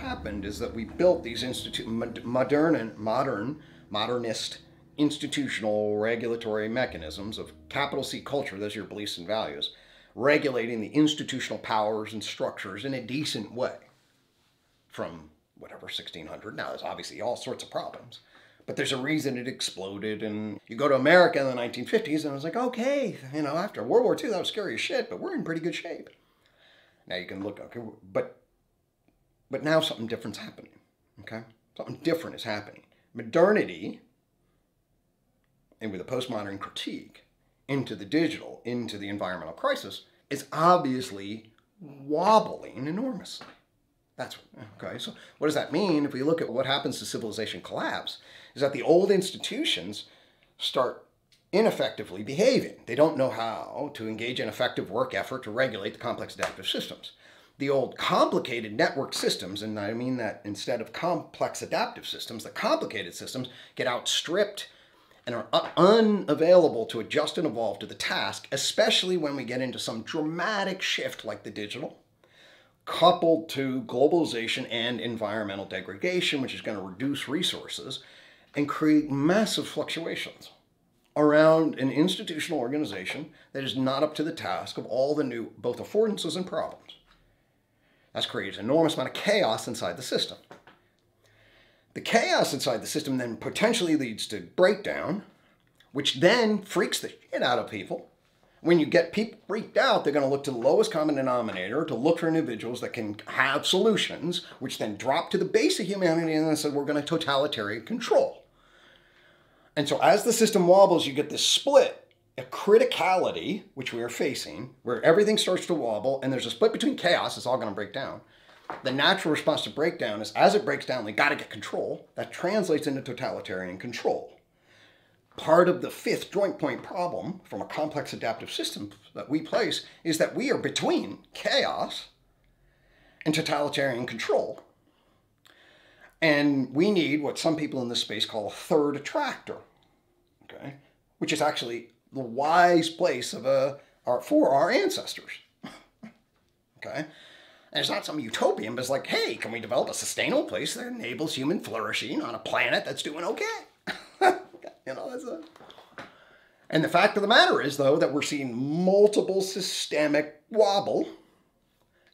happened is that we built these modernist institutional regulatory mechanisms of capital C culture, those are your beliefs and values, regulating the institutional powers and structures in a decent way from whatever 1600. Now there's obviously all sorts of problems, but there's a reason it exploded. And you go to America in the 1950s and it was like, okay, you know, after World War II that was scary as shit, but we're in pretty good shape. Now you can look, okay, but now something different's happening, okay? Something different is happening. Modernity, and with a postmodern critique into the digital, into the environmental crisis, is obviously wobbling enormously. That's okay. So what does that mean? If we look at what happens to civilization collapse, is that the old institutions start ineffectively behaving. They don't know how to engage in effective work effort to regulate the complex adaptive systems. The old complicated network systems, and I mean that instead of complex adaptive systems, the complicated systems get outstripped and are unavailable to adjust and evolve to the task, especially when we get into some dramatic shift like the digital, coupled to globalization and environmental degradation, which is going to reduce resources and create massive fluctuations around an institutional organization that is not up to the task of all the new both affordances and problems. That's created an enormous amount of chaos inside the system. The chaos inside the system then potentially leads to breakdown, which then freaks the shit out of people. When you get people freaked out, they're going to look to the lowest common denominator to look for individuals that can have solutions, which then drop to the base of humanity and then say, we're going to totalitarian control. And so as the system wobbles, you get this split, a criticality, which we are facing, where everything starts to wobble and there's a split between chaos, it's all going to break down. The natural response to breakdown is as it breaks down, they got to get control. That translates into totalitarian control. Part of the fifth joint point problem from a complex adaptive system that we place is that we are between chaos and totalitarian control. And we need what some people in this space call a third attractor, okay? Which is actually the wise place for our ancestors, okay? And it's not some utopian, but it's like, hey, can we develop a sustainable place that enables human flourishing on a planet that's doing okay? You know, and the fact of the matter is, though, that we're seeing multiple systemic wobble.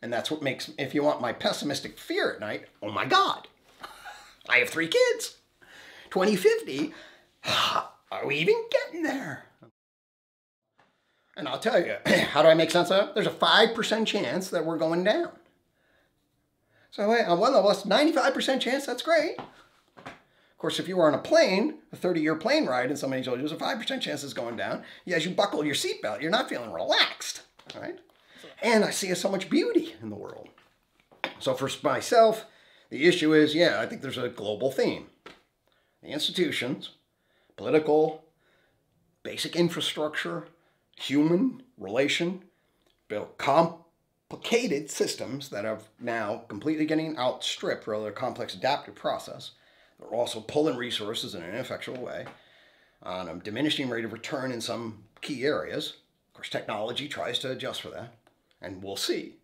And that's what makes, if you want my pessimistic fear at night, oh my God, I have 3 kids. 2050, are we even getting there? And I'll tell you, how do I make sense of it? There's a 5% chance that we're going down. So wait, on one level, it's 95% chance, that's great. Of course, if you were on a plane, a 30-year plane ride, and somebody told you there's a 5% chance it's going down, as you buckle your seatbelt, you're not feeling relaxed, right? And I see so much beauty in the world. So for myself, the issue is, yeah, I think there's a global theme. The institutions, political, basic infrastructure, human relation, built complicated systems that are now completely getting outstripped for a complex adaptive process. They're also pulling resources in an ineffectual way on a diminishing rate of return in some key areas. Of course, technology tries to adjust for that, and we'll see.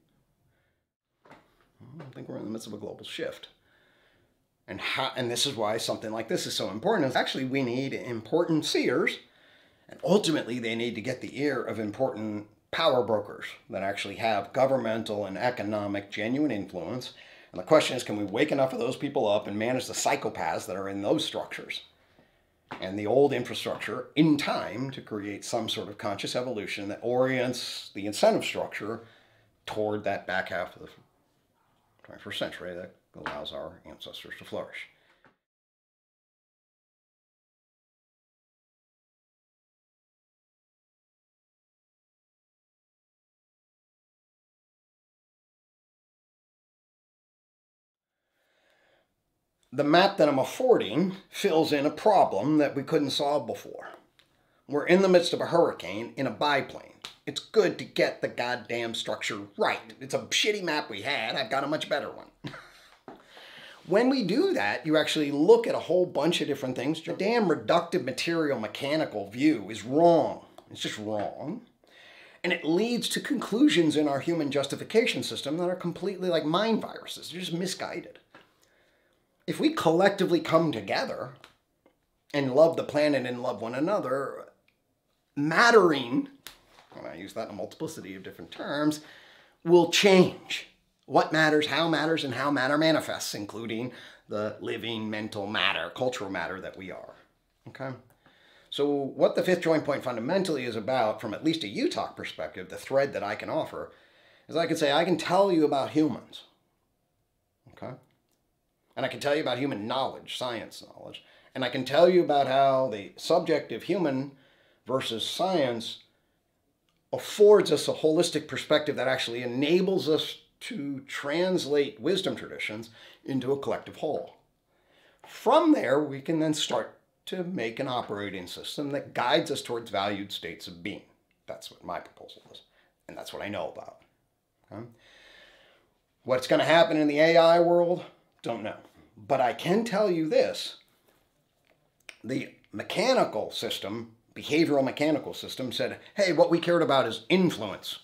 I think we're in the midst of a global shift. And this is why something like this is so important. Actually, we need important seers, and ultimately they need to get the ear of important power brokers that actually have governmental and economic genuine influence. And the question is, can we wake enough of those people up and manage the psychopaths that are in those structures and the old infrastructure in time to create some sort of conscious evolution that orients the incentive structure toward that back half of the 21st century that allows our ancestors to flourish. The map that I'm affording fills in a problem that we couldn't solve before. We're in the midst of a hurricane in a biplane. It's good to get the goddamn structure right. It's a shitty map we had. I've got a much better one. When we do that, you actually look at a whole bunch of different things. The damn reductive material mechanical view is wrong. It's just wrong. And it leads to conclusions in our human justification system that are completely like mind viruses. They're just misguided. if we collectively come together and love the planet and love one another, mattering, and I use that in a multiplicity of different terms, will change. What matters, and how matter manifests, including the living mental matter, cultural matter that we are. Okay? So what the fifth joint point fundamentally is about, from at least a UTOC perspective, the thread that I can offer, is I can say, I can tell you about humans. Okay? And I can tell you about human knowledge, science knowledge. And I can tell you about how the subject of human versus science affords us a holistic perspective that actually enables us to translate wisdom traditions into a collective whole. From there, we can then start to make an operating system that guides us towards valued states of being. That's what my proposal is, and that's what I know about. Okay? What's going to happen in the AI world? Don't know. But I can tell you this. The mechanical system, behavioral mechanical system, said, hey, what we cared about is influence.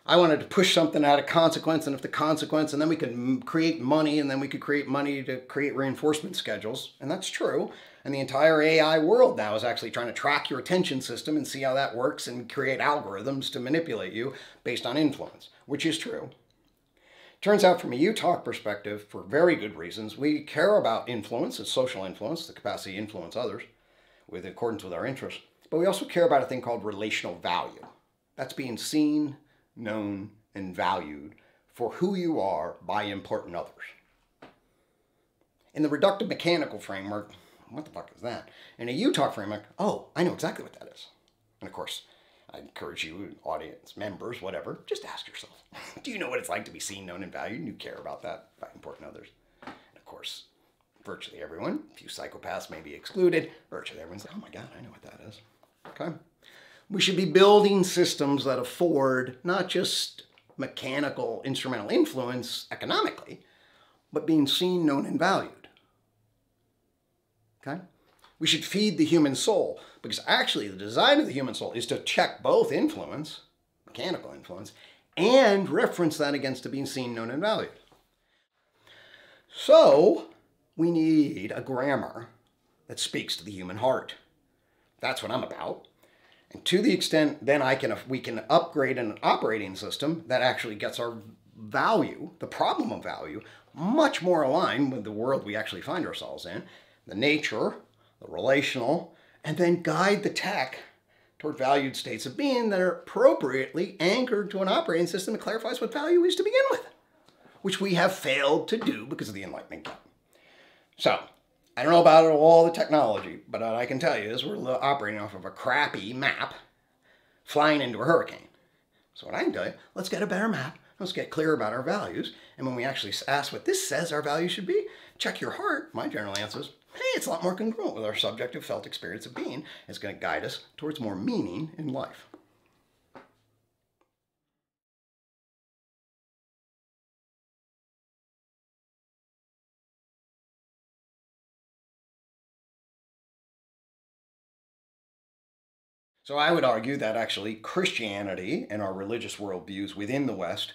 I wanted to push something out of consequence, and if the consequence, and then we could create money, and then we could create money to create reinforcement schedules. And that's true. And the entire AI world now is actually trying to track your attention system and see how that works and create algorithms to manipulate you based on influence, which is true. Turns out from a UTOC perspective, for very good reasons, we care about influence, as social influence, the capacity to influence others with accordance with our interests. But we also care about a thing called relational value. That's being seen, known, and valued for who you are by important others. In the reductive mechanical framework, what the fuck is that? In a UTOC framework, oh, I know exactly what that is. And of course, I encourage you, audience members, whatever, just ask yourself, do you know what it's like to be seen, known, and valued? And you care about that by important others. And of course, virtually everyone, a few psychopaths may be excluded, virtually everyone's like, oh my God, I know what that is. Okay? We should be building systems that afford not just mechanical, instrumental influence economically, but being seen, known, and valued. Okay? We should feed the human soul, because actually the design of the human soul is to check both influence, mechanical influence, and reference that against to being seen, known, and valued. So we need a grammar that speaks to the human heart. That's what I'm about. And to the extent then we can upgrade an operating system that actually gets our value, the problem of value, much more aligned with the world we actually find ourselves in, the nature, the relational, and then guide the tech toward valued states of being that are appropriately anchored to an operating system that clarifies what value is to begin with, which we have failed to do because of the Enlightenment gap. So, I don't know about all the technology, but what I can tell you is we're operating off of a crappy map flying into a hurricane. So what I can tell you, let's get a better map, let's get clear about our values, and when we actually ask what this says our values should be, check your heart. My general answer is, hey, it's a lot more congruent with our subjective felt experience of being. It's going to guide us towards more meaning in life. So I would argue that actually Christianity and our religious worldviews within the West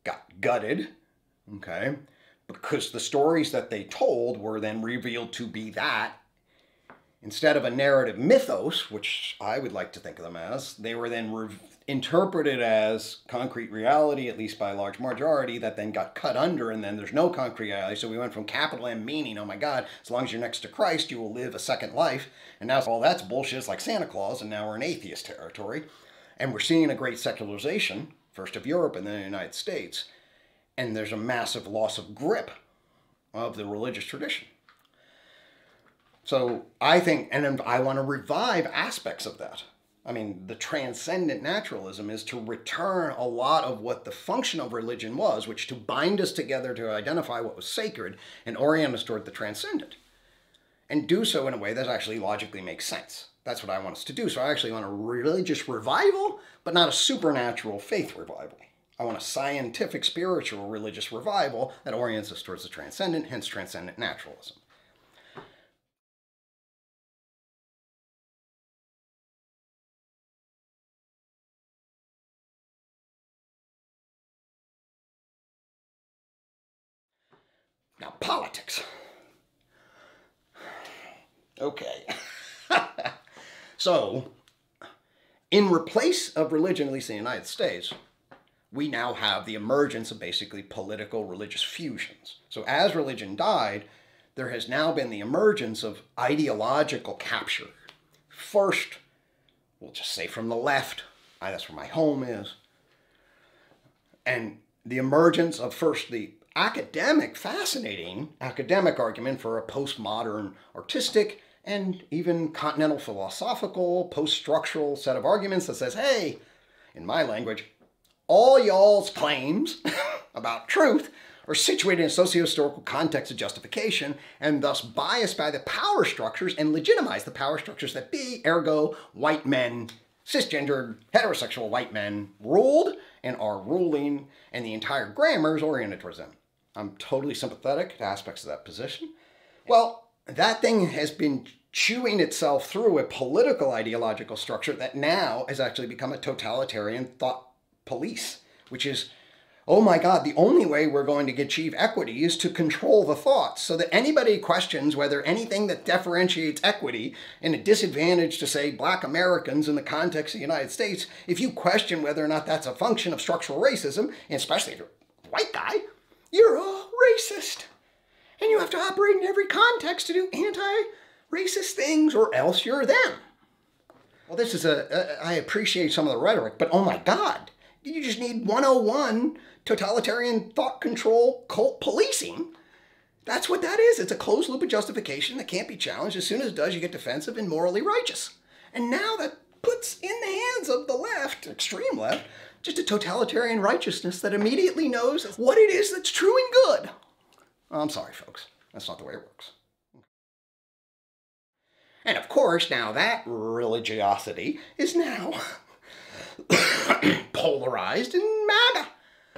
got gutted, okay, because the stories that they told were then revealed to be that. Instead of a narrative mythos, which I would like to think of them as, they were then interpreted as concrete reality, at least by a large majority, that then got cut under, and then there's no concrete reality. So we went from capital M meaning, oh my God, as long as you're next to Christ, you will live a second life. And now all that's bullshit, it's like Santa Claus, and now we're in atheist territory. And we're seeing a great secularization, first of Europe and then the United States. And there's a massive loss of grip of the religious tradition. So I think, and I want to revive aspects of that. I mean, the transcendent naturalism is to return a lot of what the function of religion was, which to bind us together to identify what was sacred and orient us toward the transcendent. And do so in a way that actually logically makes sense. That's what I want us to do. So I actually want a religious revival, but not a supernatural faith revival. I want a scientific, spiritual, religious revival that orients us towards the transcendent, hence transcendent naturalism. Now, politics. Okay. So, in replace of religion, at least in the United States, we now have the emergence of basically political religious fusions. So as religion died, there has now been the emergence of ideological capture. First, we'll just say from the left, that's where my home is, and the emergence of first the fascinating academic argument for a postmodern artistic and even continental philosophical, post-structural set of arguments that says, hey, in my language, all y'all's claims about truth are situated in a socio-historical context of justification and thus biased by the power structures and legitimize the power structures that be, ergo, white men, cisgendered, heterosexual white men ruled and are ruling, and the entire grammar is oriented towards them. I'm totally sympathetic to aspects of that position. Well, that thing has been chewing itself through a political ideological structure that now has actually become a totalitarian thought police, which is, oh my God, the only way we're going to achieve equity is to control the thoughts so that anybody questions whether anything that differentiates equity and a disadvantage to, say, Black Americans in the context of the United States, if you question whether or not that's a function of structural racism, and especially if you're a white guy, you're a racist. And you have to operate in every context to do anti-racist things or else you're them. Well, this is I appreciate some of the rhetoric, but oh my God, you just need 101 totalitarian thought control cult policing. That's what that is. It's a closed loop of justification that can't be challenged. As soon as it does, you get defensive and morally righteous. And now that puts in the hands of the left, extreme left, just a totalitarian righteousness that immediately knows what it is that's true and good. I'm sorry, folks. That's not the way it works. And of course, now that religiosity is now polarized in MAGA,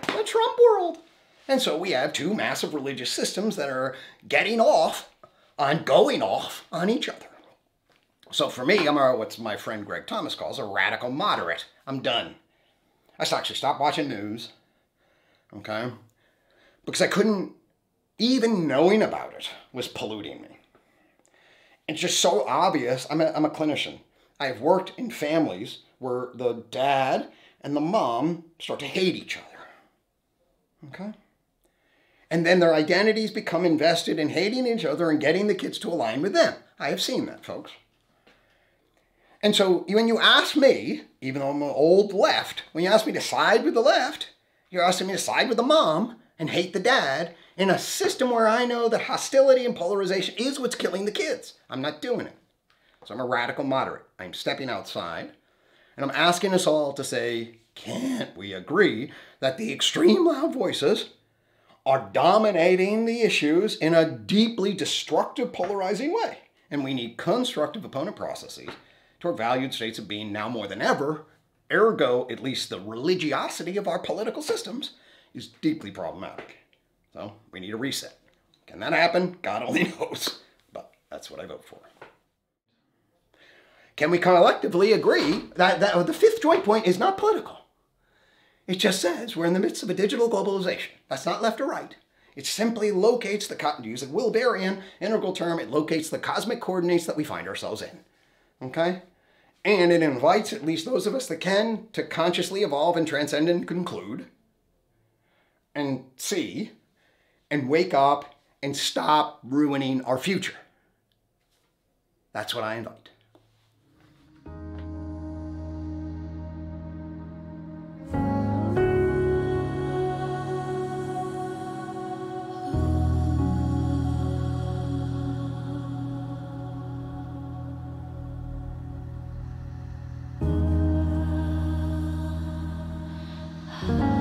the Trump world. And so we have two massive religious systems that are going off on each other. So for me, I'm what my friend Greg Thomas calls a radical moderate. I'm done. I actually stopped watching news, okay? Because I couldn't, even knowing about it was polluting me. It's just so obvious. I'm a clinician. I've worked in families where the dad and the mom start to hate each other, okay? And then their identities become invested in hating each other and getting the kids to align with them. I have seen that, folks. And so when you ask me, even though I'm an old left, when you ask me to side with the left, you're asking me to side with the mom and hate the dad in a system where I know that hostility and polarization is what's killing the kids. I'm not doing it. So I'm a radical moderate. I'm stepping outside and I'm asking us all to say, can't we agree that the extreme loud voices are dominating the issues in a deeply destructive, polarizing way? And we need constructive opponent processes toward valued states of being now more than ever. Ergo, at least the religiosity of our political systems is deeply problematic. So we need a reset. Can that happen? God only knows. But that's what I vote for. Can we collectively agree that the fifth joint point is not political? It just says we're in the midst of a digital globalization. That's not left or right. It simply locates to use a Wilberian integral term, it locates the cosmic coordinates that we find ourselves in. Okay? And it invites at least those of us that can to consciously evolve and transcend and conclude and see and wake up and stop ruining our future. That's what I invite. Oh,